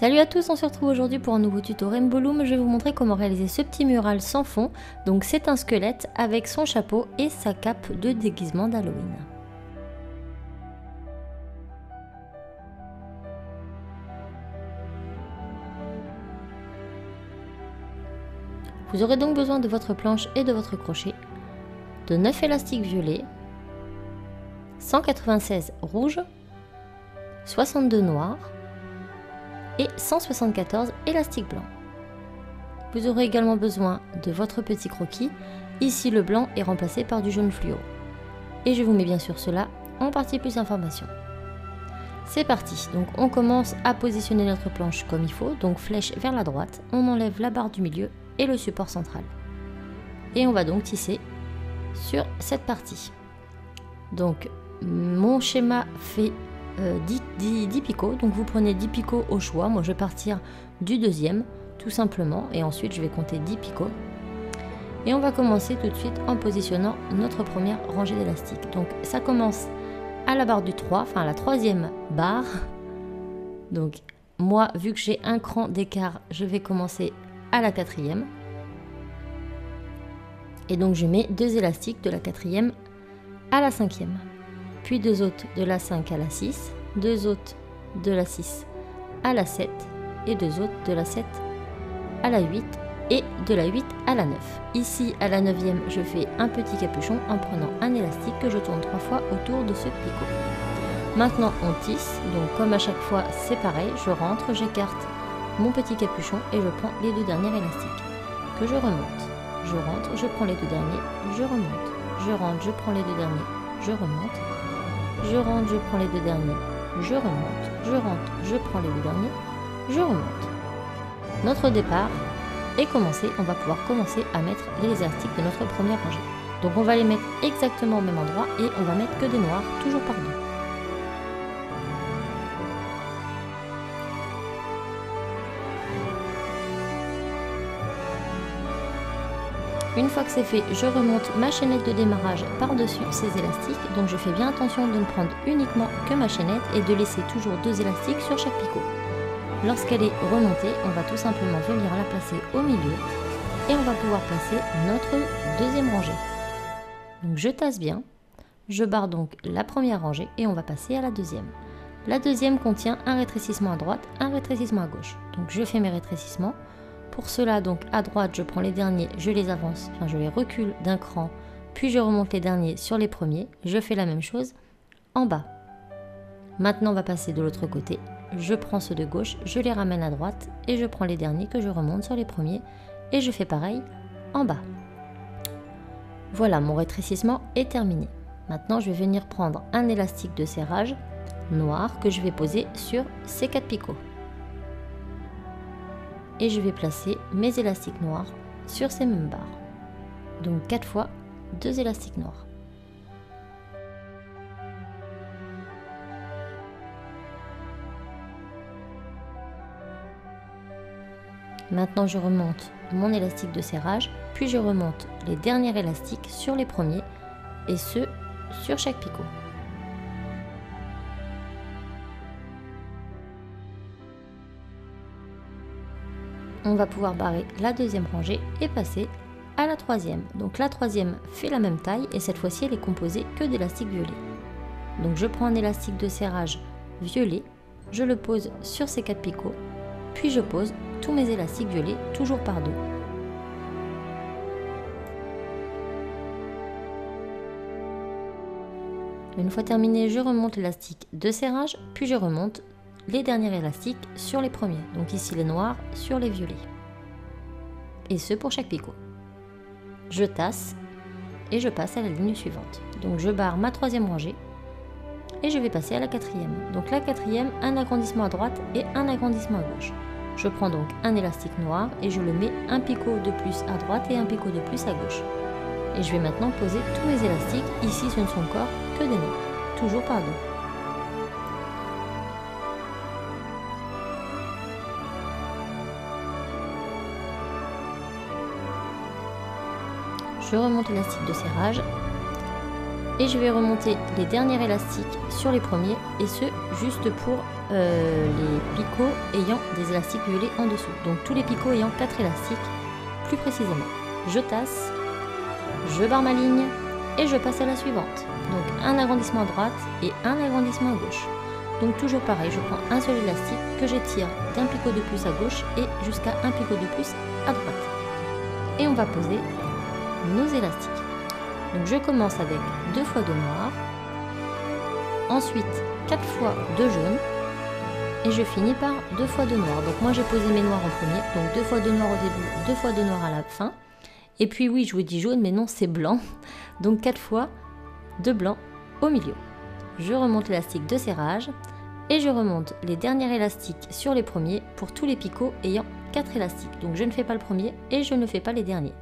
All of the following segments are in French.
Salut à tous, on se retrouve aujourd'hui pour un nouveau tuto Rainbow Loom. Je vais vous montrer comment réaliser ce petit mural sans fond. Donc c'est un squelette avec son chapeau et sa cape de déguisement d'Halloween. Vous aurez donc besoin de votre planche et de votre crochet, de 9 élastiques violets, 196 rouges, 62 noirs et 174 élastiques blancs. Vous aurez également besoin de votre petit croquis. Ici le blanc est remplacé par du jaune fluo. Et je vous mets bien sûr cela en partie plus d'informations. C'est parti, donc on commence à positionner notre planche comme il faut, donc flèche vers la droite, on enlève la barre du milieu et le support central. Et on va donc tisser sur cette partie. Donc mon schéma fait 10 picots, donc vous prenez 10 picots au choix. Moi je vais partir du deuxième tout simplement et ensuite je vais compter 10 picots et on va commencer tout de suite en positionnant notre première rangée d'élastiques. Donc ça commence à la barre du 3, enfin à la troisième barre. Donc moi vu que j'ai un cran d'écart, je vais commencer à la quatrième et donc je mets 2 élastiques de la quatrième à la cinquième, puis 2 autres de la 5 à la 6, 2 autres de la 6 à la 7 et 2 autres de la 7 à la 8 et de la 8 à la 9. Ici à la 9e, je fais un petit capuchon en prenant un élastique que je tourne 3 fois autour de ce picot. Maintenant on tisse, donc comme à chaque fois c'est pareil, je rentre, j'écarte mon petit capuchon et je prends les 2 derniers élastiques que je remonte. Je rentre, je prends les 2 derniers, je remonte. Je rentre, je prends les 2 derniers, je remonte. Je rentre, je prends les 2 derniers, je remonte. Je rentre, je prends les 2 derniers, je remonte. Notre départ est commencé, on va pouvoir commencer à mettre les élastiques de notre première rangée. Donc on va les mettre exactement au même endroit et on va mettre que des noirs, toujours par deux. Une fois que c'est fait, je remonte ma chaînette de démarrage par-dessus ces élastiques. Donc je fais bien attention de ne prendre uniquement que ma chaînette et de laisser toujours 2 élastiques sur chaque picot. Lorsqu'elle est remontée, on va tout simplement venir la placer au milieu et on va pouvoir placer notre deuxième rangée. Donc je tasse bien, je barre donc la première rangée et on va passer à la deuxième. La deuxième contient un rétrécissement à droite, un rétrécissement à gauche. Donc je fais mes rétrécissements. Pour cela, donc à droite, je prends les derniers, je les avance, enfin je les recule d'un cran, puis je remonte les derniers sur les premiers. Je fais la même chose en bas. Maintenant, on va passer de l'autre côté. Je prends ceux de gauche, je les ramène à droite et je prends les derniers que je remonte sur les premiers et je fais pareil en bas. Voilà, mon rétrécissement est terminé. Maintenant, je vais venir prendre un élastique de serrage noir que je vais poser sur ces 4 picots. Et je vais placer mes élastiques noirs sur ces mêmes barres. Donc 4 fois 2 élastiques noirs. Maintenant je remonte mon élastique de serrage, puis je remonte les derniers élastiques sur les premiers et ce sur chaque picot. On va pouvoir barrer la deuxième rangée et passer à la troisième. Donc la troisième fait la même taille et cette fois-ci elle est composée que d'élastiques violets. Donc je prends un élastique de serrage violet, je le pose sur ces 4 picots, puis je pose tous mes élastiques violets toujours par deux. Une fois terminé, je remonte l'élastique de serrage, puis je remonte les derniers élastiques sur les premiers, donc ici les noirs sur les violets, et ce pour chaque picot. Je tasse et je passe à la ligne suivante. Donc je barre ma troisième rangée et je vais passer à la quatrième. Donc la quatrième, un agrandissement à droite et un agrandissement à gauche. Je prends donc un élastique noir et je le mets un picot de plus à droite et un picot de plus à gauche. Et je vais maintenant poser tous mes élastiques. Ici ce ne sont encore que des noirs, toujours par deux. Je remonte l'élastique de serrage Et je vais remonter les derniers élastiques sur les premiers, et ce juste pour les picots ayant des élastiques violets en dessous. Donc tous les picots ayant 4 élastiques plus précisément. Je tasse, je barre ma ligne et je passe à la suivante. Donc un agrandissement à droite et un agrandissement à gauche. Donc toujours pareil, je prends un seul élastique que j'étire d'un picot de plus à gauche et jusqu'à un picot de plus à droite. Et on va poser nos élastiques. Donc je commence avec 2 fois de noir, ensuite 4 fois de jaune et je finis par 2 fois de noir. Donc moi j'ai posé mes noirs en premier, donc 2 fois de noir au début, 2 fois de noir à la fin. Et puis oui, je vous dis jaune, mais non, c'est blanc. Donc 4 fois de blanc au milieu. Je remonte l'élastique de serrage et je remonte les derniers élastiques sur les premiers pour tous les picots ayant 4 élastiques. Donc je ne fais pas le premier et je ne fais pas les derniers.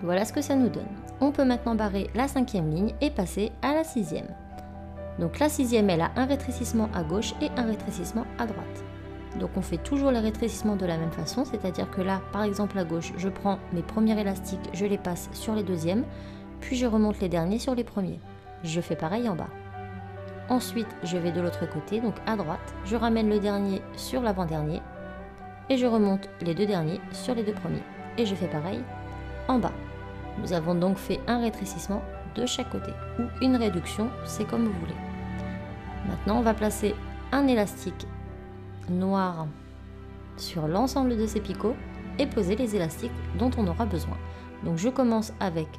Voilà ce que ça nous donne. On peut maintenant barrer la 5e ligne et passer à la 6e. Donc la 6e, elle a un rétrécissement à gauche et un rétrécissement à droite. Donc on fait toujours les rétrécissements de la même façon, c'est-à-dire que là, par exemple à gauche, je prends mes premiers élastiques, je les passe sur les deuxièmes, puis je remonte les derniers sur les premiers. Je fais pareil en bas. Ensuite, je vais de l'autre côté, donc à droite, je ramène le dernier sur l'avant-dernier, et je remonte les 2 derniers sur les 2 premiers. Et je fais pareil en bas. Nous avons donc fait un rétrécissement de chaque côté, ou une réduction, c'est comme vous voulez. Maintenant, on va placer un élastique noir sur l'ensemble de ces picots et poser les élastiques dont on aura besoin. Donc je commence avec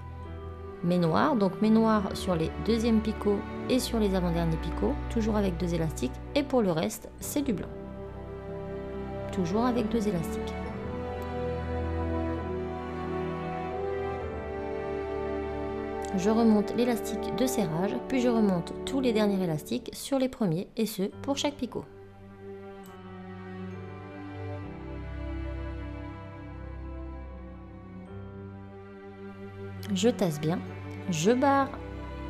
mes noirs, donc mes noirs sur les deuxièmes picots et sur les avant-derniers picots, toujours avec 2 élastiques, et pour le reste, c'est du blanc. Toujours avec 2 élastiques. Je remonte l'élastique de serrage, puis je remonte tous les derniers élastiques sur les premiers, et ce pour chaque picot. Je tasse bien, je barre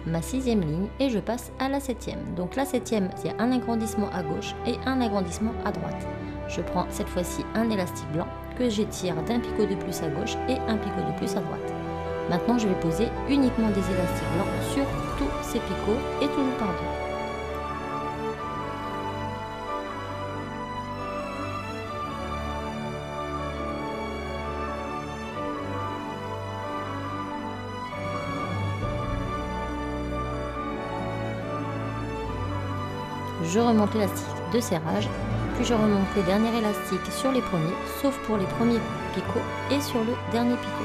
ma 6e ligne et je passe à la 7e. Donc la 7e, il y a un agrandissement à gauche et un agrandissement à droite. Je prends cette fois-ci un élastique blanc que j'étire d'un picot de plus à gauche et un picot de plus à droite. Maintenant, je vais poser uniquement des élastiques blancs sur tous ces picots et toujours par 2. Je remonte l'élastique de serrage, puis je remonte les derniers élastiques sur les premiers, sauf pour les premiers picots et sur le dernier picot.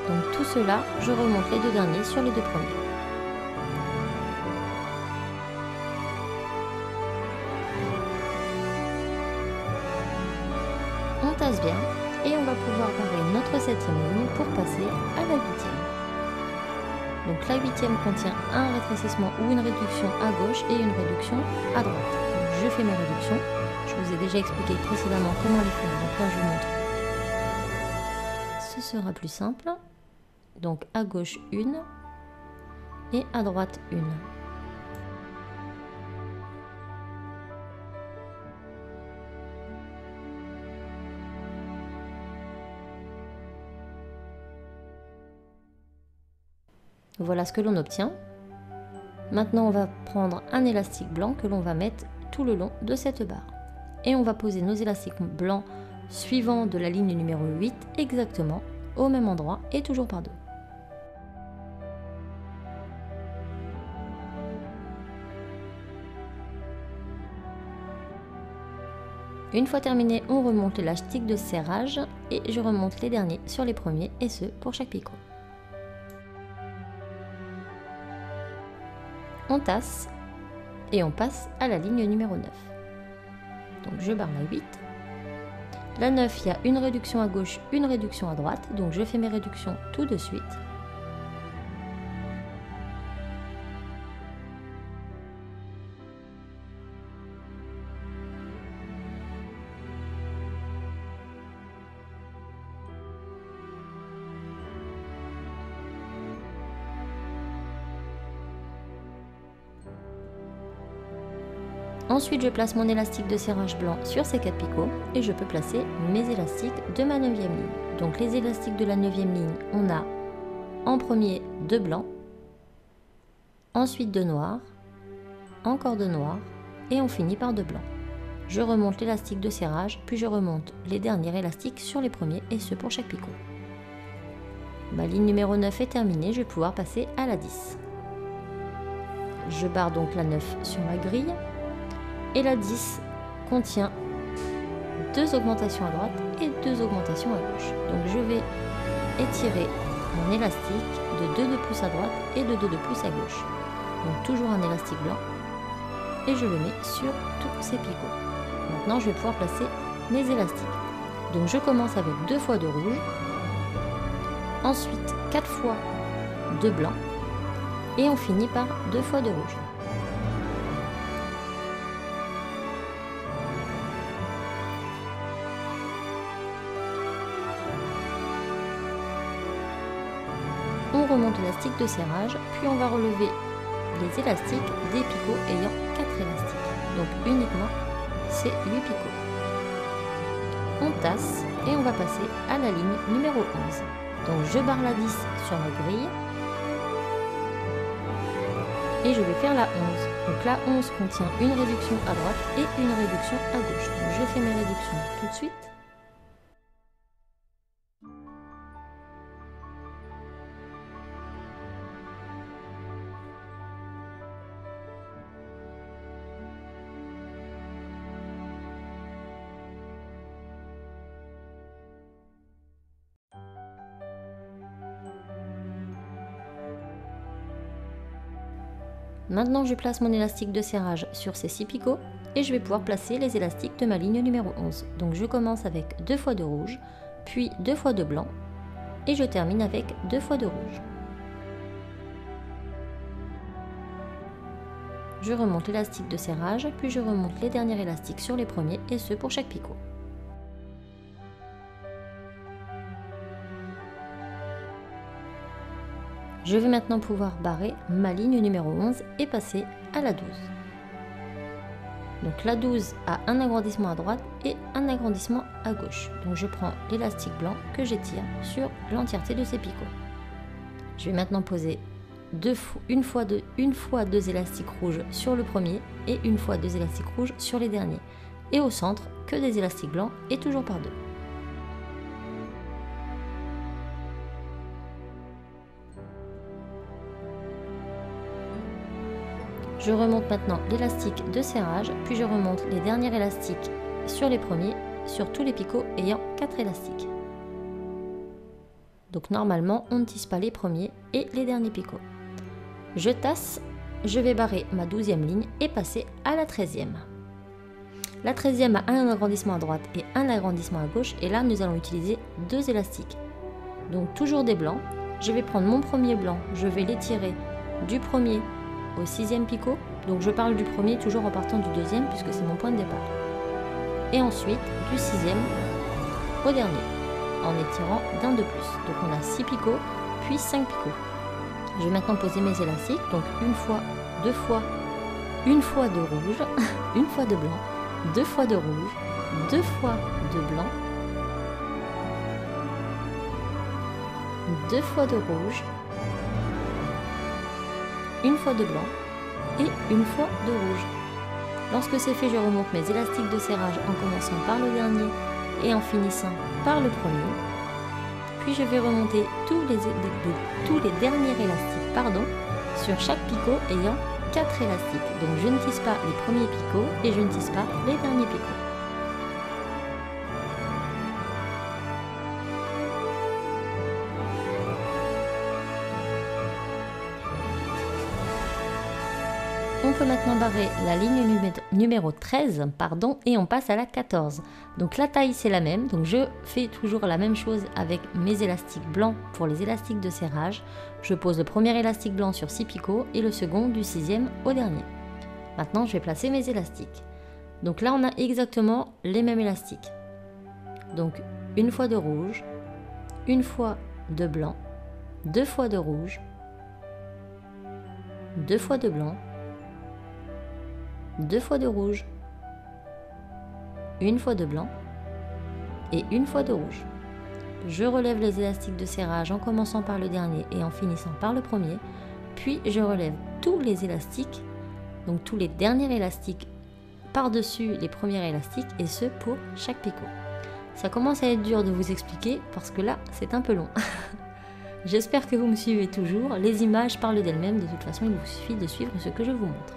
Donc tout cela, je remonte les 2 derniers sur les 2 premiers. On tasse bien et on va pouvoir barrer notre 7e ligne pour passer à la 8e. Donc la 8e contient un rétrécissement ou une réduction à gauche et une réduction à droite. Donc je fais mes réductions. Je vous ai déjà expliqué précédemment comment les faire, donc là je vous montre. Ce sera plus simple. Donc à gauche une et à droite une. Voilà ce que l'on obtient. Maintenant, on va prendre un élastique blanc que l'on va mettre tout le long de cette barre. Et on va poser nos élastiques blancs suivant de la ligne numéro 8 exactement au même endroit et toujours par 2. Une fois terminé, on remonte l'élastique de serrage et je remonte les derniers sur les premiers et ce pour chaque picot. On tasse et on passe à la ligne numéro 9. Donc je barre la 8. La 9, il y a une réduction à gauche, une réduction à droite, donc je fais mes réductions tout de suite. Ensuite, je place mon élastique de serrage blanc sur ces 4 picots et je peux placer mes élastiques de ma 9e ligne. Donc les élastiques de la 9e ligne, on a en premier 2 blancs, ensuite 2 noirs, encore 2 noirs et on finit par 2 blancs. Je remonte l'élastique de serrage, puis je remonte les derniers élastiques sur les premiers et ce pour chaque picot. Ma ligne numéro 9 est terminée, je vais pouvoir passer à la 10. Je barre donc la 9 sur ma grille et la 10 contient 2 augmentations à droite et 2 augmentations à gauche. Donc je vais étirer mon élastique de 2 de plus à droite et de 2 de plus à gauche. Donc toujours un élastique blanc et je le mets sur tous ces picots. Maintenant je vais pouvoir placer mes élastiques. Donc je commence avec 2 fois de rouge, ensuite 4 fois de blanc et on finit par 2 fois de rouge. On remonte l'élastique de serrage, puis on va relever les élastiques des picots ayant 4 élastiques. Donc uniquement ces 8 picots. On tasse et on va passer à la ligne numéro 11. Donc je barre la 10 sur ma grille et je vais faire la 11. Donc la 11 contient une réduction à droite et une réduction à gauche. Donc je fais mes réductions tout de suite. Maintenant, je place mon élastique de serrage sur ces 6 picots et je vais pouvoir placer les élastiques de ma ligne numéro 11. Donc je commence avec 2 fois de rouge, puis 2 fois de blanc et je termine avec 2 fois de rouge. Je remonte l'élastique de serrage, puis je remonte les derniers élastiques sur les premiers et ce pour chaque picot. Je vais maintenant pouvoir barrer ma ligne numéro 11 et passer à la 12. Donc la 12 a un agrandissement à droite et un agrandissement à gauche. Donc je prends l'élastique blanc que j'étire sur l'entièreté de ces picots. Je vais maintenant poser une fois deux élastiques rouges sur le premier et une fois 2 élastiques rouges sur les derniers. Et au centre, que des élastiques blancs et toujours par 2. Je remonte maintenant l'élastique de serrage, puis je remonte les derniers élastiques sur les premiers, sur tous les picots ayant 4 élastiques. Donc normalement, on ne tisse pas les premiers et les derniers picots. Je tasse, je vais barrer ma 12e ligne et passer à la 13e. La 13e a un agrandissement à droite et un agrandissement à gauche, et là nous allons utiliser 2 élastiques. Donc toujours des blancs, je vais prendre mon premier blanc, je vais l'étirer du premier au 6e picot, donc je parle du premier toujours en partant du 2e puisque c'est mon point de départ. Et ensuite du 6e au dernier, en étirant d'un de plus. Donc on a 6 picots, puis 5 picots. Je vais maintenant poser mes élastiques, donc une fois, 2 fois, une fois de rouge, une fois de blanc, 2 fois de rouge, 2 fois de blanc, 2 fois de rouge, une fois de blanc et une fois de rouge. Lorsque c'est fait, je remonte mes élastiques de serrage en commençant par le dernier et en finissant par le premier. Puis je vais remonter tous les derniers élastiques sur chaque picot ayant 4 élastiques. Donc je ne tisse pas les premiers picots et je ne tisse pas les derniers picots. On peut maintenant barrer la ligne numéro 13 et on passe à la 14. Donc la taille c'est la même, donc je fais toujours la même chose avec mes élastiques blancs pour les élastiques de serrage. Je pose le premier élastique blanc sur 6 picots et le second du 6e au dernier. Maintenant je vais placer mes élastiques. Donc là on a exactement les mêmes élastiques. Donc une fois de rouge, une fois de blanc, 2 fois de rouge, 2 fois de blanc, 2 fois de rouge, une fois de blanc et une fois de rouge. Je relève les élastiques de serrage en commençant par le dernier et en finissant par le premier, puis je relève tous les élastiques, donc tous les derniers élastiques par-dessus les premiers élastiques, et ce pour chaque picot. Ça commence à être dur de vous expliquer parce que là c'est un peu long. J'espère que vous me suivez toujours, les images parlent d'elles-mêmes, de toute façon il vous suffit de suivre ce que je vous montre.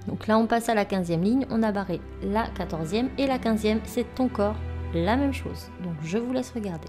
Donc là on passe à la 15e ligne, on a barré la 14e et la 15e, c'est encore la même chose. Donc je vous laisse regarder.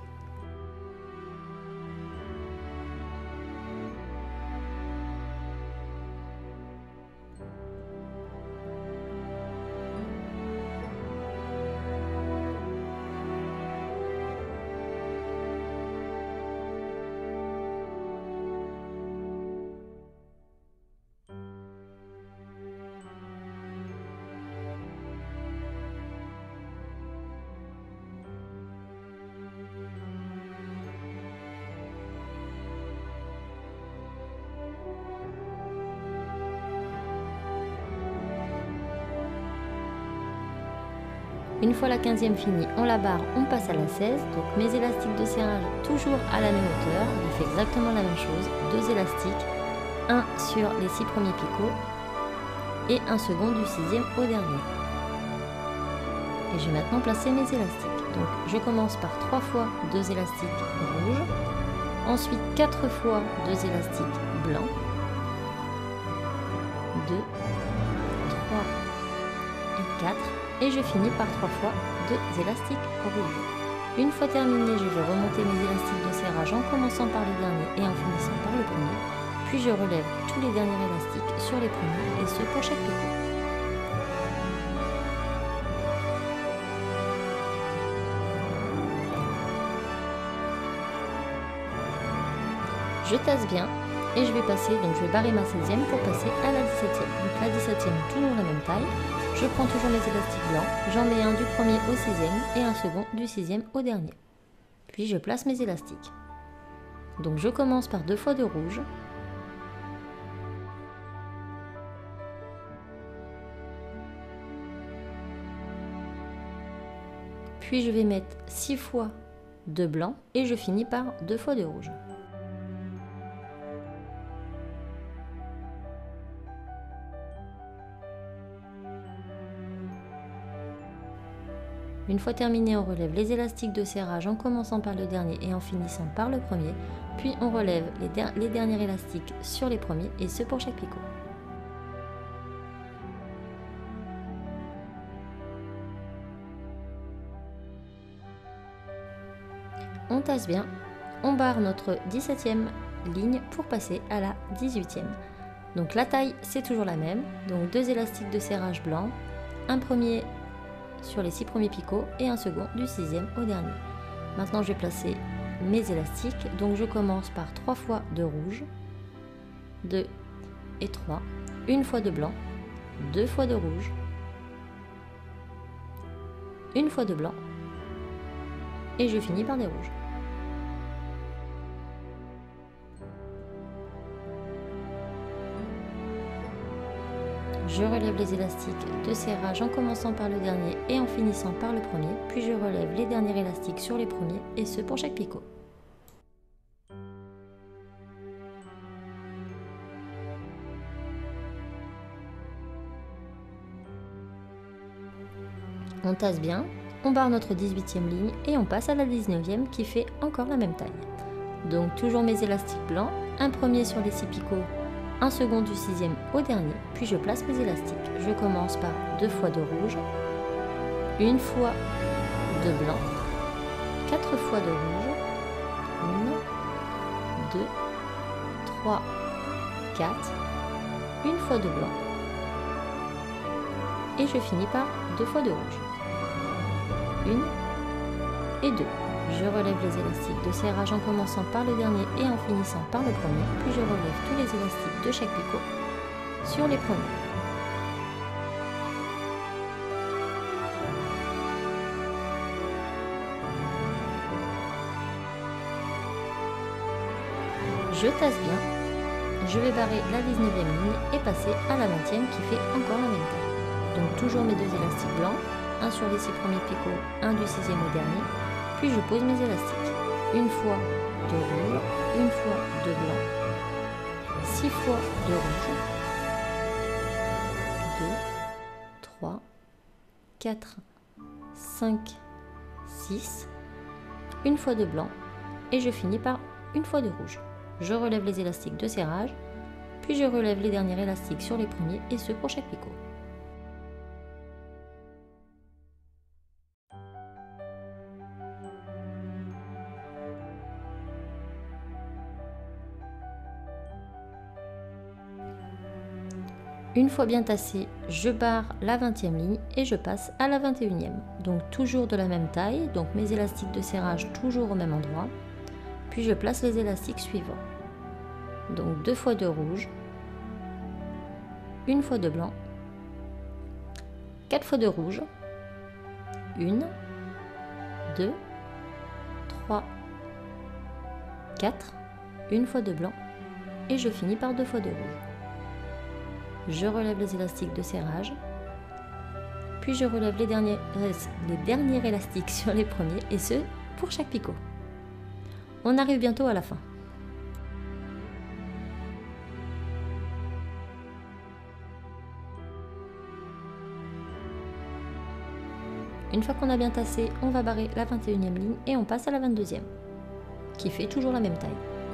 Une fois la 15e finie, on la barre, on passe à la 16. Donc mes élastiques de serrage toujours à la même hauteur. Je fais exactement la même chose. 2 élastiques, un sur les 6 premiers picots et un second du 6e au dernier. Et je vais maintenant placer mes élastiques. Donc je commence par 3 fois 2 élastiques rouges, ensuite 4 fois 2 élastiques blancs, 2, 3 et 4. Et je finis par 3 fois 2 élastiques rouges. Une fois terminé, je vais remonter mes élastiques de serrage en commençant par le dernier et en finissant par le premier. Puis je relève tous les derniers élastiques sur les premiers, et ce pour chaque picot. Je tasse bien et je vais passer, donc je vais barrer ma 16e pour passer à la 17e. Donc la 17e, toujours la même taille. Je prends toujours mes élastiques blancs, j'en mets un du premier au 6e et un second du 6e au dernier. Puis je place mes élastiques. Donc je commence par 2 fois de rouge. Puis je vais mettre 6 fois de blanc et je finis par 2 fois de rouge. Une fois terminé, on relève les élastiques de serrage en commençant par le dernier et en finissant par le premier. Puis on relève les derniers élastiques sur les premiers, et ce pour chaque picot. On tasse bien, on barre notre 17e ligne pour passer à la 18e. Donc la taille c'est toujours la même, donc 2 élastiques de serrage blanc, un premier sur les 6 premiers picots et un second du 6e au dernier. Maintenant je vais placer mes élastiques, donc je commence par 3 fois de rouge, 2 et 3, une fois de blanc, 2 fois de rouge, une fois de blanc et je finis par des rouges. Je relève les élastiques de serrage en commençant par le dernier et en finissant par le premier, puis je relève les derniers élastiques sur les premiers, et ce pour chaque picot. On tasse bien, on barre notre 18e ligne et on passe à la 19e qui fait encore la même taille. Donc toujours mes élastiques blancs, un premier sur les 6 picots, un second du 6e au dernier, puis je place mes élastiques. Je commence par 2 fois de rouge, une fois de blanc, 4 fois de rouge, 1, 2, 3, 4, une fois de blanc, et je finis par 2 fois de rouge, 1 et 2. Je relève les élastiques de serrage en commençant par le dernier et en finissant par le premier, puis je relève tous les élastiques de chaque picot sur les premiers. je tasse bien, je vais barrer la 19e ligne et passer à la 20e qui fait encore la même taille. Donc toujours mes 2 élastiques blancs, un sur les 6 premiers picots, un du 6e au dernier, puis je pose mes élastiques. Une fois de rouge, une fois de blanc, 6 fois de rouge, 2, 3, 4, 5, 6, une fois de blanc et je finis par une fois de rouge. Je relève les élastiques de serrage, puis je relève les derniers élastiques sur les premiers et ce pour chaque picot. Une fois bien tassé, je barre la 20e ligne et je passe à la 21e. Donc toujours de la même taille, donc mes élastiques de serrage toujours au même endroit. Puis je place les élastiques suivants. Donc 2 fois de rouge, une fois de blanc, 4 fois de rouge, 1, 2, 3, 4, une fois de blanc et je finis par 2 fois de rouge. Je relève les élastiques de serrage, puis je relève les derniers élastiques sur les premiers et ce pour chaque picot. On arrive bientôt à la fin. Une fois qu'on a bien tassé, on va barrer la 21e ligne et on passe à la 22e, qui fait toujours la même taille.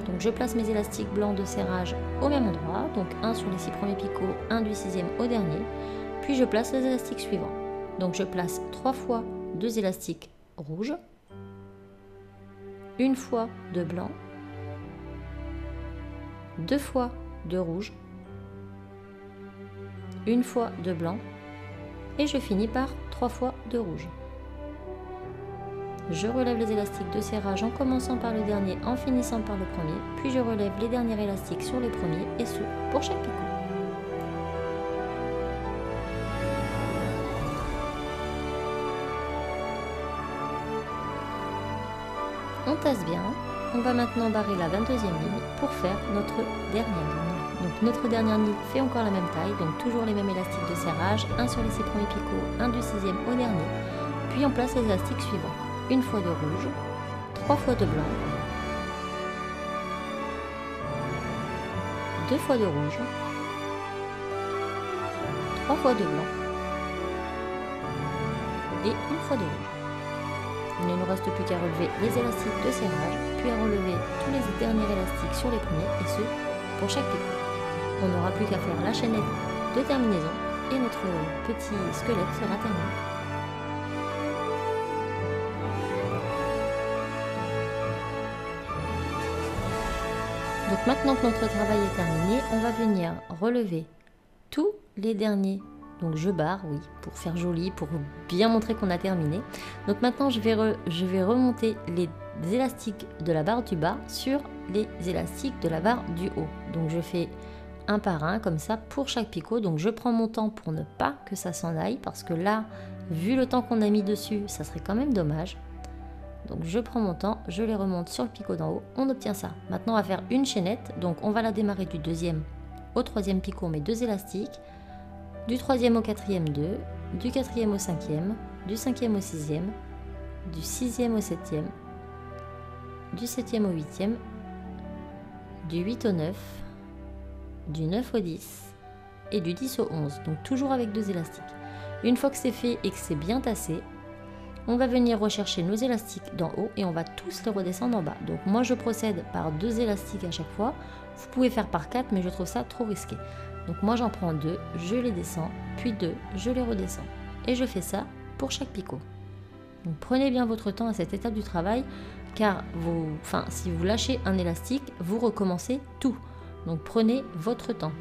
Donc je place mes élastiques blancs de serrage au même endroit, donc un sur les 6 premiers picots, un du 6e au dernier, puis je place les élastiques suivants. Donc je place 3 fois 2 élastiques rouges, une fois de blanc, 2 fois de rouge, une fois de blanc et je finis par 3 fois de rouge. Je relève les élastiques de serrage en commençant par le dernier, en finissant par le premier, puis je relève les derniers élastiques sur les premiers et ce pour chaque picot. On tasse bien, on va maintenant barrer la 22e ligne pour faire notre dernière ligne. Donc notre dernière ligne fait encore la même taille, donc toujours les mêmes élastiques de serrage, un sur les 6 premiers picots, un du 6e au dernier, puis on place les élastiques suivants. Une fois de rouge, 3 fois de blanc, 2 fois de rouge, 3 fois de blanc et une fois de rouge. Il ne nous reste plus qu'à relever les élastiques de serrage, puis à relever tous les derniers élastiques sur les premiers et ce pour chaque picot. On n'aura plus qu'à faire la chaînette de terminaison et notre petit squelette sera terminé. Donc maintenant que notre travail est terminé, on va venir relever tous les derniers. Donc je barre, oui, pour faire joli, pour bien montrer qu'on a terminé. Donc maintenant je vais remonter les élastiques de la barre du bas sur les élastiques de la barre du haut. Donc je fais un par un comme ça pour chaque picot. Donc je prends mon temps pour ne pas que ça s'en aille parce que là, vu le temps qu'on a mis dessus, ça serait quand même dommage. Donc je prends mon temps, je les remonte sur le picot d'en haut, on obtient ça. Maintenant on va faire une chaînette, donc on va la démarrer du 2e au 3e picot, on met 2 élastiques, du 3e au 4e 2, du 4e au 5e, du 5e au 6e, du 6e au 7e, du 7e au 8e, du 8 au 9, du 9 au 10 et du 10 au 11, donc toujours avec 2 élastiques. Une fois que c'est fait et que c'est bien tassé, on va venir rechercher nos élastiques d'en haut et on va tous les redescendre en bas. Donc moi je procède par 2 élastiques à chaque fois. Vous pouvez faire par 4 mais je trouve ça trop risqué. Donc moi j'en prends 2, je les descends, puis 2, je les redescends. Et je fais ça pour chaque picot. Donc prenez bien votre temps à cette étape du travail car si vous lâchez un élastique, vous recommencez tout. Donc prenez votre temps.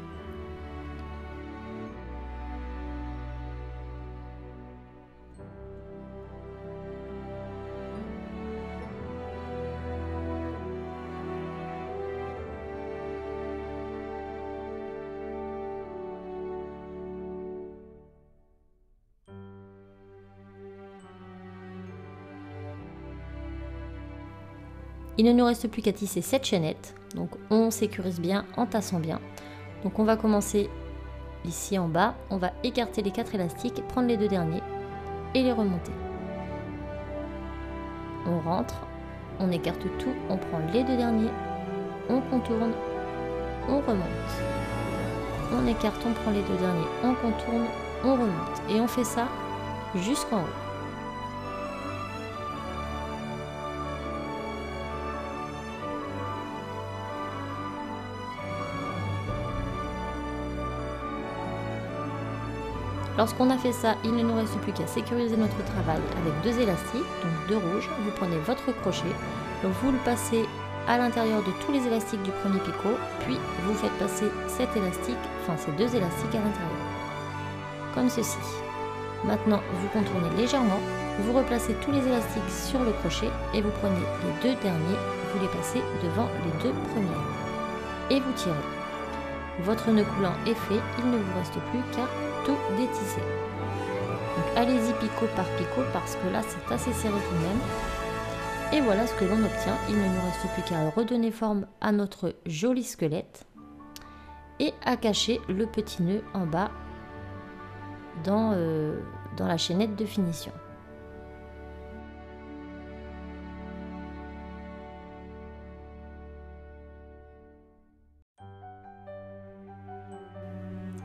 Il ne nous reste plus qu'à tisser cette chaînette, donc on sécurise bien en tassant bien. Donc on va commencer ici en bas, on va écarter les 4 élastiques, prendre les 2 derniers et les remonter. On rentre, on écarte tout, on prend les 2 derniers, on contourne, on remonte. On écarte, on prend les 2 derniers, on contourne, on remonte. Et on fait ça jusqu'en haut. Lorsqu'on a fait ça, il ne nous reste plus qu'à sécuriser notre travail avec 2 élastiques, donc 2 rouges. Vous prenez votre crochet, vous le passez à l'intérieur de tous les élastiques du premier picot, puis vous faites passer cet élastique, enfin ces 2 élastiques à l'intérieur, comme ceci. Maintenant, vous contournez légèrement, vous replacez tous les élastiques sur le crochet et vous prenez les 2 derniers, vous les passez devant les 2 premières et vous tirez. Votre nœud coulant est fait, il ne vous reste plus qu'à tout détisser. Donc allez-y picot par picot parce que là c'est assez serré tout de même. Et voilà ce que l'on obtient. Il ne nous reste plus qu'à redonner forme à notre joli squelette et à cacher le petit nœud en bas dans la chaînette de finition.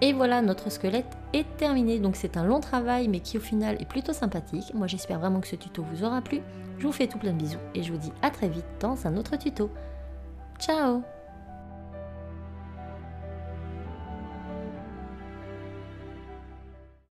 Et voilà, notre squelette est terminé. Donc c'est un long travail mais qui au final est plutôt sympathique. Moi j'espère vraiment que ce tuto vous aura plu. Je vous fais tout plein de bisous et je vous dis à très vite dans un autre tuto. Ciao!